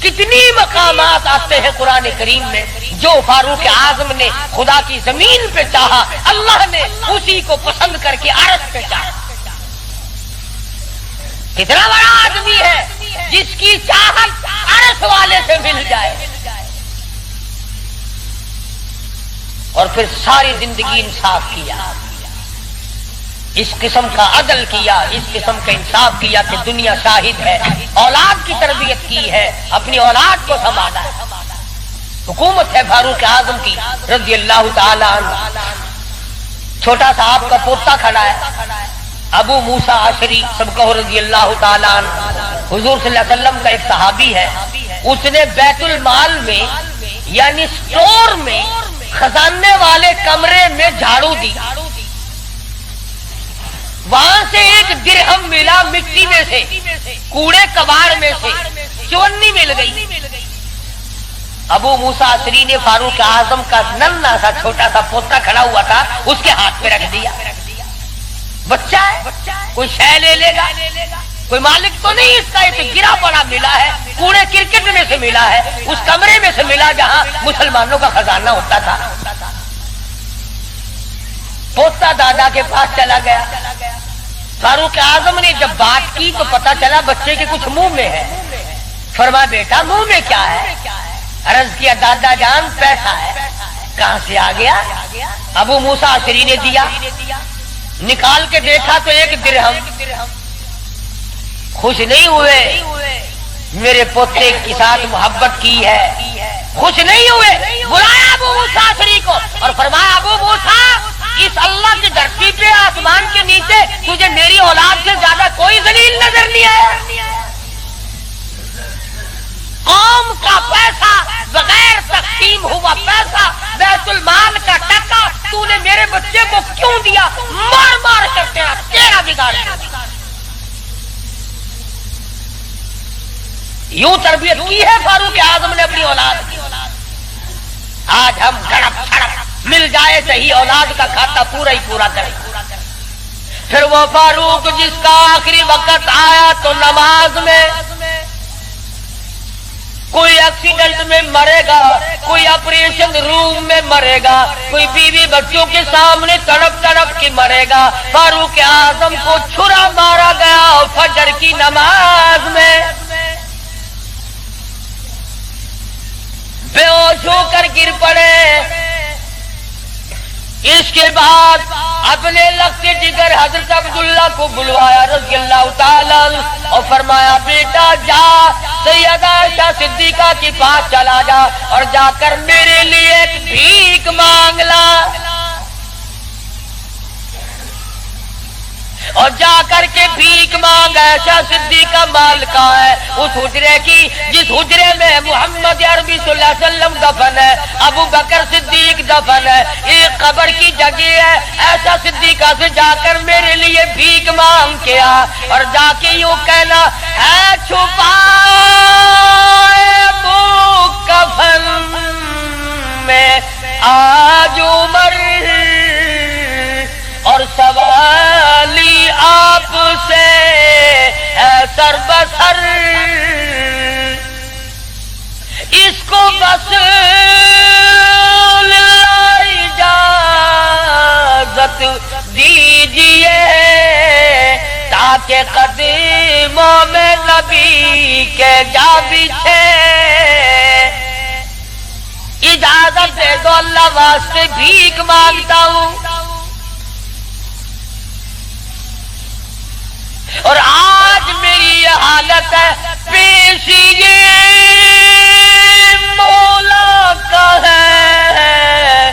کتنی مقامات آتے ہیں قرآن کریم میں جو فاروق اعظم نے خدا کی زمین پہ چاہا، اللہ نے اسی کو پسند کر کے عرش پہ چاہا۔ کتنا بڑا آدمی ہے جس کی چاہت عرش والے سے مل جائے، اور پھر ساری زندگی انصاف کیا، اس قسم کا عدل کیا، اس قسم کا انصاف کیا کہ دنیا شاہد ہے، اولاد کی تربیت کی ہے، اپنی اولاد کو سنبھالا ہے۔ حکومت ہے فاروق اعظم کی رضی اللہ تعالی عنہ۔ چھوٹا سا آپ کا پوتا کھڑا ہے، ابو موسیٰ اشعری سب کہو رضی اللہ تعالیٰ عنہ، حضور صلی اللہ علیہ وسلم کا ایک صحابی ہے، اس نے بیت المال میں یعنی سٹور میں خزانے والے کمرے میں جھاڑو دی، وہاں سے ایک درہم ملا مٹی میں سے، کوڑے کباڑ میں سے چونی مل گئی۔ ابو موسیٰ اشعری نے فاروق اعظم کا ننھا سا چھوٹا سا پوتا کھڑا ہوا تھا اس کے ہاتھ پہ رکھ دیا۔ بچہ ہے، کوئی شے لے لے گا، کوئی مالک تو نہیں، اس کا ایک گرا پڑا ملا ہے، کوڑے کرکٹ میں سے ملا ہے، اس کمرے میں سے ملا جہاں مسلمانوں کا خزانہ ہوتا تھا۔ پوتا دادا کے پاس چلا گیا. فاروق اعظم نے جب بات کی تو پتا چلا بچے کے کچھ منہ میں ہے. فرمایا بیٹا منہ میں کیا ہے؟ عرض کیا دادا جان پیسہ ہے. کہاں سے آ گیا؟ ابو موسیٰ اشعری نے دیا. نکال کے دیکھا تو 1 درہم. خوش نہیں ہوئے؟ میرے پوتے کے ساتھ محبت کی ہے. خوش نہیں ہوئے؟ بلایا ابو موسیٰ اشعری کو اور فرمایا ابو موسیٰ اس اللہ کی دھرتی پہ آسمان کے نیچے تجھے میری اولاد سے زیادہ کوئی ذلیل نظر نہیں آیا. قوم کا پیسہ بغیر تقسیم ہوا پیسہ بیت المال کا ٹکا تو نے میرے بچے کو کیوں دیا؟ مار مار کر تیرا بگاڑ. یوں تربیت کی ہے فاروق اعظم نے اپنی اولاد کی. آج ہم گڑپ چھڑپ مل جائے صحیح اولاد کا کھاتا پورا ہی پورا کریں. پھر وہ فاروق جس کا آخری وقت آیا تو نماز میں کوئی ایکسیڈنٹ میں مرے گا, کوئی آپریشن روم میں مرے گا, کوئی بیوی بچوں کے سامنے تڑپ تڑپ کے مرے گا. فاروق اعظم کو چھرا مارا گیا فجر کی نماز میں. بے ہوش ہو کر گر پڑے. اس کے بعد اپنے لخت جگر حضرت عبداللہ کو بلوایا رضی اللہ تعالی اور فرمایا بیٹا جا سیدہ عائشہ صدیقہ کے پاس چلا جا اور جا کر میرے لیے ایک بھیک مانگ لا. اور جا کر کے بھیک مانگ. عائشہ صدیقہ مالکہ ہے اس حجرے کی جس حجرے میں محمد عربی صلی اللہ علیہ وسلم دفن ہے, ابو بکر صدیق دفن ہے, ایک قبر کی جگہ ہے. عائشہ صدیقہ سے جا کر میرے لیے بھیک مانگ کے آ اور جا کے یوں کہنا ہے چھپائے ابو کفن میں آج عمر اور سوالی آپ سے ہے سر بسر. اس کو بس اجازت دیجیے تاکہ قدموں میں نبی کے جا بچھے. اجازت دے دو اللہ واسطے بھیک مانگتا ہوں. اور آج میری یہ حالت ہے پیش یہ مولا کا ہے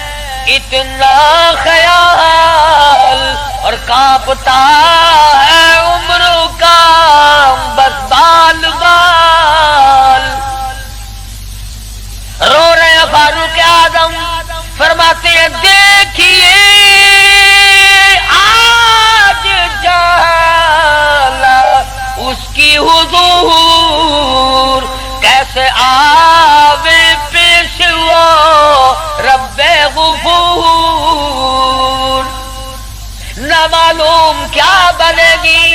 اتنا خیال اور کانپتا ہے عمروں کا بس بال بال. رو رہے ہیں فاروق اعظم. فرماتے ہیں دیکھیے آج جالا اس کی حضور کیسے آوے پیش وہ رب غفور. نہ معلوم کیا بنے گی.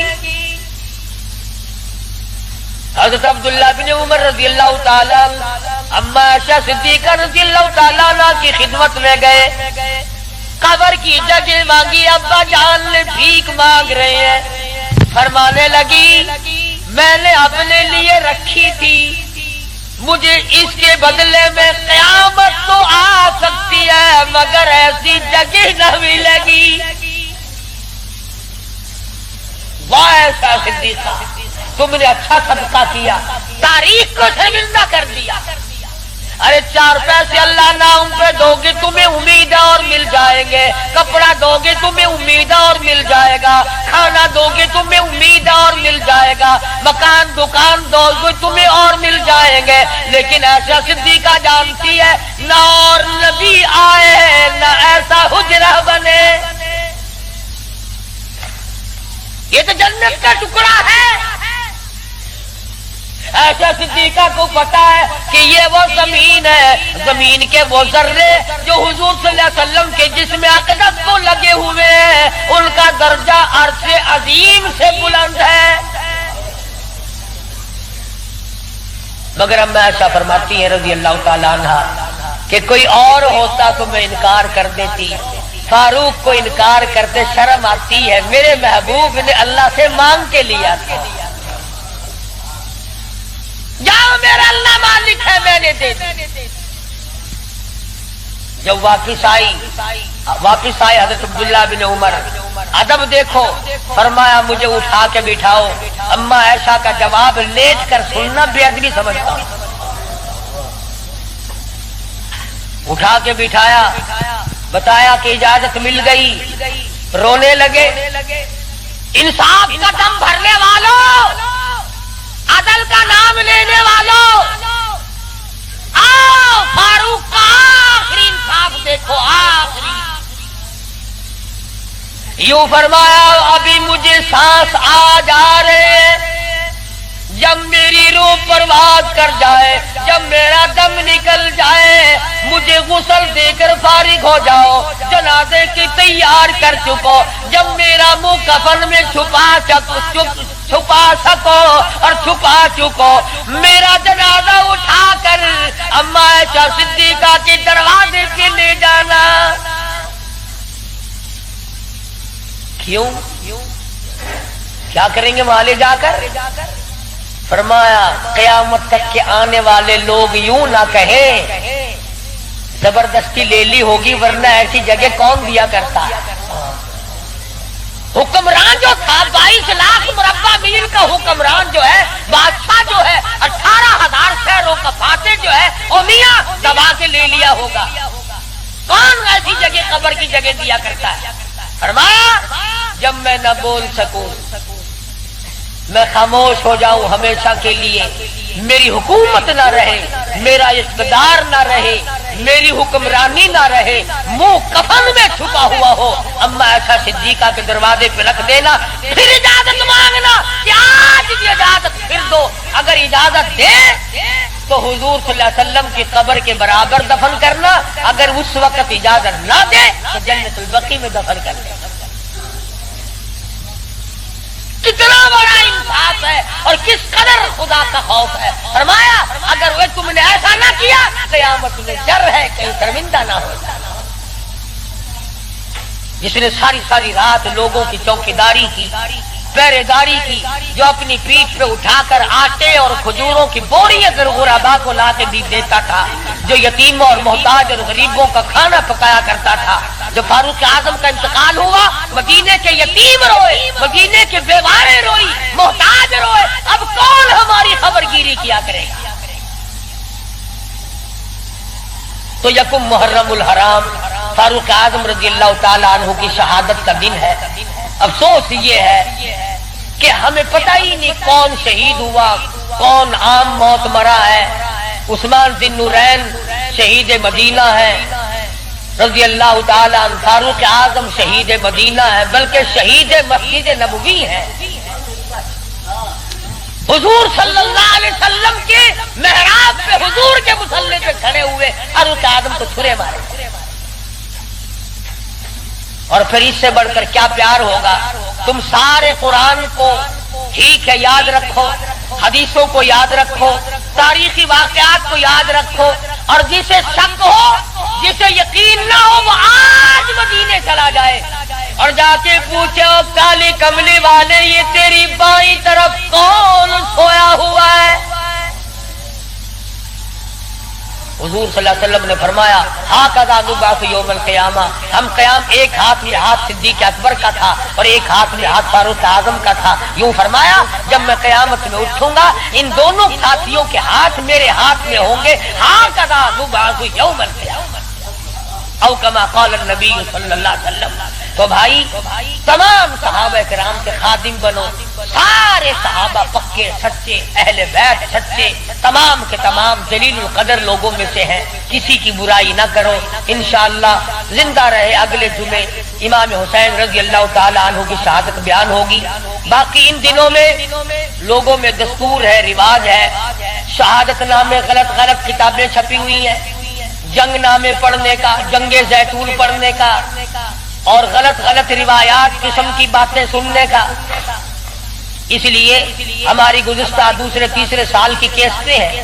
حضرت عبداللہ بن عمر رضی اللہ تعالیٰ اما عائشہ صدیقہ رضی اللہ تعالیٰ عنہ کی خدمت میں گئے. قبر کی جگہ مانگی. ابا جان نے بھیک مانگ رہے ہیں. فرمانے لگی میں نے اپنے لیے رکھی تھی, مجھے اس کے بدلے میں قیامت تو آ سکتی ہے مگر ایسی جگہ نہ ملے گی. واہ عائشہ صدیقہ تم نے اچھا صدقہ کیا, تاریخ کو شرمندہ کر دیا. ارے 4 پیسے اللہ نہ ان پہ دو گے تمہیں امید اور مل جائیں گے, کپڑا دو گے تمہیں امید اور مل جائے گا, کھانا دو گے تمہیں امید اور مل جائے گا, مکان دکان دو گے تمہیں اور مل جائیں گے. لیکن عائشہ صدیقہ جانتی ہے نہ اور نبی آئے نہ ایسا حجرہ بنے. یہ تو جنت کا ٹکڑا ہے. عائشہ صدیقہ کو پتا ہے کہ یہ وہ زمین ہے, زمین کے وہ ذرے جو حضور صلی اللہ علیہ وسلم کے جسم اقدس کو لگے ہوئے ہیں, ان کا درجہ عرش عظیم سے بلند ہے. مگر ام عائشہ فرماتی ہے رضی اللہ تعالیٰ عنہ کہ کوئی اور ہوتا تو میں انکار کر دیتی. فاروق کو انکار کرتے شرم آتی ہے، میرے محبوب نے اللہ سے مانگ کے لیا تھا، جاؤ میرا اللہ مالک ہے میں نے دے دی۔ جب واپس آئے حضرت عبداللہ بن عمر، ادب دیکھو، فرمایا مجھے اٹھا کے بٹھاؤ، اما عائشہ کا جواب لیٹ کر سننا بے ادبی سمجھتا ہوں۔ اٹھا کے بٹھایا، بتایا کہ اجازت مل گئی، رونے لگے۔ انصاف کا دم بھرنے والوں، عدل کا نام لینے والوں، آؤ فاروق کا آخری انصاف دیکھو، آخری۔ یوں فرمایا ابھی مجھے سانس آ جا رہے، جب میری روح پرواز کر جائے، جب میرا دم نکل جائے، مجھے غسل دے کر فارغ ہو جاؤ، جنازے کی تیار کر چکو، جب میرا منہ کفن میں چھپا سکو اور چھپا چکو، میرا جنازہ اٹھا کر اما عائشہ صدیقہ کے دروازے کے لے جانا۔ کیوں؟ کیا کریں گے وہاں لے جا کر؟ فرمایا قیامت تک کے آنے والے لوگ یوں نہ کہیں زبردستی لے لی ہوگی، ورنہ ایسی جگہ کون دیا کرتا۔ حکمران جو تھا 22 لاکھ مربع میل کا حکمران جو ہے، بادشاہ جو ہے 18,000 شہروں کا فاتح جو ہے، او میاں دبا کے لے لیا ہوگا، کون ایسی جگہ قبر کی جگہ دیا کرتا ہے؟ فرمایا جب میں نہ بول سکوں، میں خاموش ہو جاؤں ہمیشہ کے لیے، میری حکومت نہ رہے، میرا اقتدار نہ رہے، میری حکمرانی نہ رہے، منہ کفن میں چھپا ہوا ہو، اما عائشہ صدیقہ کے دروازے پہ رکھ دینا، پھر اجازت مانگنا کہ آج بھی اجازت پھر دو، اگر اجازت دے تو حضور صلی اللہ علیہ وسلم کی قبر کے برابر دفن کرنا، اگر اس وقت اجازت نہ دے تو جنت البقیع میں دفن کرنا۔ کتنا بڑا انصاف ہے اور کس قدر خدا کا خوف ہے۔ فرمایا اگر وہ تم نے ایسا نہ کیا، قیامت میں ڈر ہے کہیں شرمندہ نہ ہو جائے۔ جس نے ساری رات لوگوں کی چوکیداری کی، پہرے داری کی، جو اپنی پیٹھ پہ اٹھا کر آٹے اور کھجوروں کی بوری اگر غربا کو لا کے بھی دیتا تھا، جو یتیموں اور محتاج اور غریبوں کا کھانا پکایا کرتا تھا، جو فاروق اعظم کا انتقال ہوا، مدینے کے یتیم روئے، مدینے کے بیوارے روئی، محتاج روئے، اب کون ہماری خبر گیری کیا کرے گا؟ تو یکم محرم الحرام فاروق اعظم رضی اللہ تعالیٰ عنہ کی شہادت کا دن ہے۔ افسوس یہ ہے کہ ہمیں پتہ ہی نہیں کون شہید ہوا، کون عام موت مرا ہے۔ عثمان ذی النورین شہید مدینہ ہے رضی اللہ تعالیٰ عنہ، فاروق اعظم شہید مدینہ ہے، بلکہ شہید مسجد نبوی ہے۔ حضور صلی اللہ علیہ وسلم کے محراب پہ حضور کے مصلی پہ کھڑے ہوئے فاروق اعظم کو چھرے مارے، اور پھر اس سے بڑھ کر کیا پیار ہوگا؟ تم سارے قرآن کو ٹھیک ہے یاد رکھو، حدیثوں کو یاد رکھو، تاریخی واقعات کو یاد رکھو، اور جسے شک ہو، جسے یقین نہ ہو، وہ آج مدینے چلا جائے اور جا کے پوچھے کالی کملی والے یہ تیری بائیں طرف کون سویا ہوا ہے؟ حضور صلی اللہ علیہ وسلم نے فرمایا ہاکذا نبعث یوم القیامہ، ہم قیام ایک ہاتھ میں ہاتھ صدیق اکبر کا تھا اور ایک ہاتھ میں ہاتھ فاروق اعظم کا تھا۔ یوں فرمایا جب میں قیامت میں اٹھوں گا ان دونوں ساتھیوں کے ہاتھ میرے ہاتھ میں ہوں گے، ہاکذا نبعث یوم القیامہ او کما قال النبی صلی اللہ علیہ وسلم۔ تو بھائی تمام صحابہ کرام کے خادم بنو، سارے صحابہ پکے سچے، اہل بیت سچے، تمام کے تمام جلیل القدر لوگوں میں سے ہیں، کسی کی برائی نہ کرو۔ انشاءاللہ زندہ رہے اگلے جمعے امام حسین رضی اللہ تعالی عنہ کی شہادت بیان ہوگی۔ باقی ان دنوں میں لوگوں میں دستور ہے، رواج ہے، شہادت نامے غلط کتابیں چھپی ہوئی ہیں، جنگ نامے پڑھنے کا، جنگ زیتون پڑھنے کا، اور غلط روایات قسم کی باتیں سننے کا۔ اس لیے ہماری گزشتہ دوسرے تیسرے سال کی کیسٹیں ہیں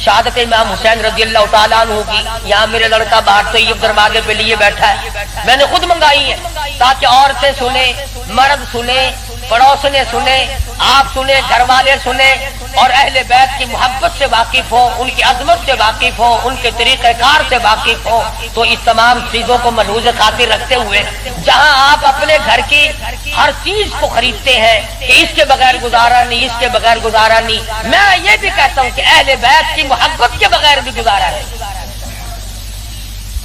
شہادت امام حسین رضی اللہ تعالیٰ عنہ کی. یہاں میرے لڑکا باہر طیب دروازے پہ لیے بیٹھا ہے، میں نے خود منگائی ہے تاکہ عورتیں سنیں، مرد سنیں، پڑوسنے سنیں، آپ سنیں، گھر والے سنیں، اور اہل بیت کی محبت سے واقف ہوں، ان کی عظمت سے واقف ہوں، ان کے طریقہ کار سے واقف ہوں. تو اس تمام چیزوں کو ملحوظ خاطر رکھتے ہوئے جہاں آپ اپنے گھر کی ہر چیز کو خریدتے ہیں کہ اس کے بغیر گزارا نہیں، اس کے بغیر گزارا نہیں، میں یہ بھی کہتا ہوں کہ اہل بیت کی محبت کے بغیر بھی گزارا نہیں،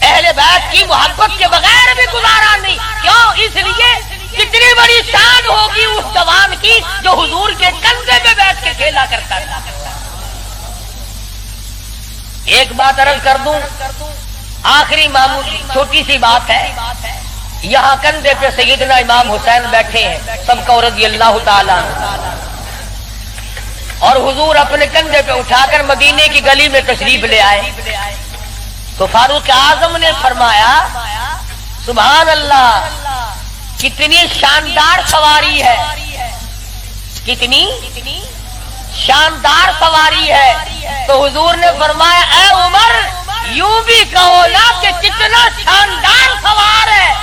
اہل بیت کی محبت کے بغیر بھی گزارا نہیں. کیوں؟ اس لیے کتنی بڑی شان ہوگی اس جوان کی جو حضور کے کندھے پہ بیٹھ کے کھیلا کرتا تھا. ایک بات عرض کر دوں، آخری معمولی چھوٹی سی بات ہے. یہاں کندھے پہ سیدنا امام حسین بیٹھے ہیں سب کو رضی اللہ تعالیٰ، اور حضور اپنے کندھے پہ اٹھا کر مدینے کی گلی میں تشریف لے آئے. تو فاروق اعظم نے فرمایا سبحان اللہ، کتنی شاندار سواری ہے، کتنی شاندار سواری ہے. تو حضور نے فرمایا اے عمر، یوں بھی کہو نا کہ کتنا شاندار سوار ہے،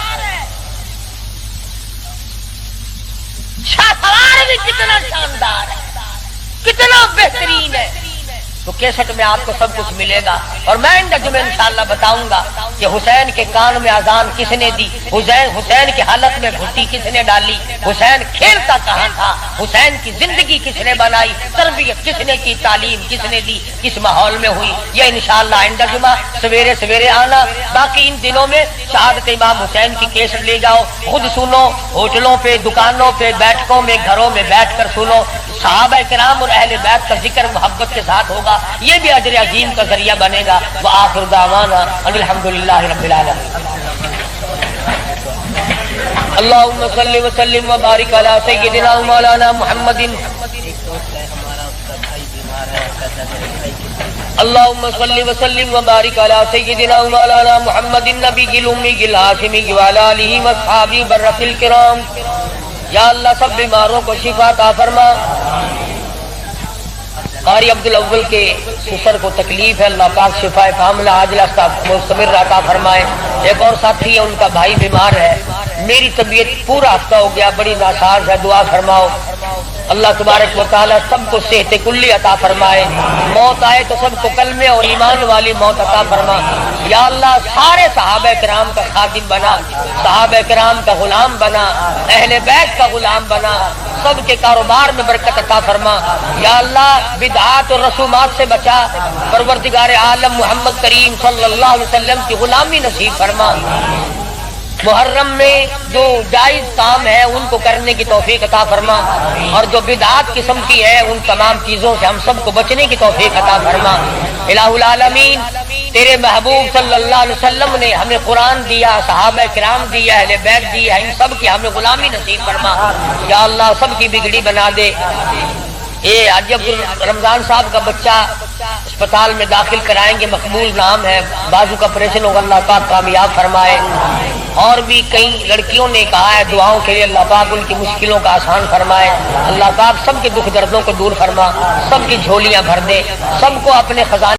سوار بھی کتنا شاندار ہے، کتنا بہترین ہے. تو کیسٹ میں آپ کو سب کچھ ملے گا، اور میں میں انشاءاللہ بتاؤں گا کہ حسین کے کان میں اذان کس نے دی، حسین کی حالت میں گھٹی کس نے ڈالی، حسین کھیلتا کہاں تھا، حسین کی زندگی کس نے بنائی، تربیت کس نے کی، تعلیم کس نے دی، کس ماحول میں ہوئی. یہ انشاءاللہ آئندہ جمعہ سویرے سویرے آنا. باقی ان دنوں میں شہادت امام حسین کی کیسٹ لے جاؤ، خود سنو، ہوٹلوں پہ، دکانوں پہ، بیٹھکوں میں، گھروں میں بیٹھ کر سنو. صحابہ کرام اور اہل بیت کا ذکر محبت کے ساتھ ہوگا، یہ بھی اجر عظیم کا ذریعہ بنے گا. وآخر دعوانا ان الحمدللہ رب العالمین. اللہم صلی وسلم وبارک علی سیدنا مولانا محمد. اللہم صلی وسلم وبارک علی سیدنا مولانا محمد النبی الامی الہاشمی وعلی آلہ واصحابہ برۃ الکرام. یا اللہ سب بیماروں کو شفا عطا فرما. قاری عبدالاول کے سسر کو تکلیف ہے، اللہ پاک شفا کاملہ عاجلہ مستمر عطا فرمائے. ایک اور ساتھی ہے، ان کا بھائی بیمار ہے. میری طبیعت پورا ہفتہ ہو گیا، بڑی ناساز ہے، دعا فرماؤ. اللہ تبارک و تعالیٰ سب کو صحت کلی عطا فرمائے. موت آئے تو سب کو کلمے اور ایمان والی موت عطا فرما. یا اللہ سارے صحابہ کرام کا خادم بنا، صحابہ کرام کا غلام بنا، اہل بیت کا غلام بنا، سب کے کاروبار میں برکت عطا فرما. یا اللہ بدعات اور رسومات سے بچا. پروردگار عالم محمد کریم صلی اللہ علیہ وسلم کی غلامی نصیب فرما. محرم میں جو جائز کام ہے ان کو کرنے کی توفیق عطا فرما، اور جو بدعات قسم کی ہے ان تمام چیزوں سے ہم سب کو بچنے کی توفیق عطا فرما. الہ العالمین، تیرے محبوب صلی اللہ علیہ وسلم نے ہمیں قرآن دیا، صحابہ کرام دیا، اہل بیت دیا، ان سب کی ہمیں غلامی نصیب فرما. یا اللہ سب کی بگڑی بنا دے. یہ حاجی عبد رمضان صاحب کا بچہ اسپتال میں داخل کرائیں گے، مقبول نام ہے، بازو کا آپریشن ہوگا، اللہ پاک کامیاب فرمائے. اور بھی کئی لڑکیوں نے کہا ہے دعاؤں کے لیے، اللہ پاک ان کی مشکلوں کا آسان فرمائے. اللہ پاک سب کے دکھ دردوں کو دور فرما، سب کی جھولیاں بھر دے، سب کو اپنے خزانے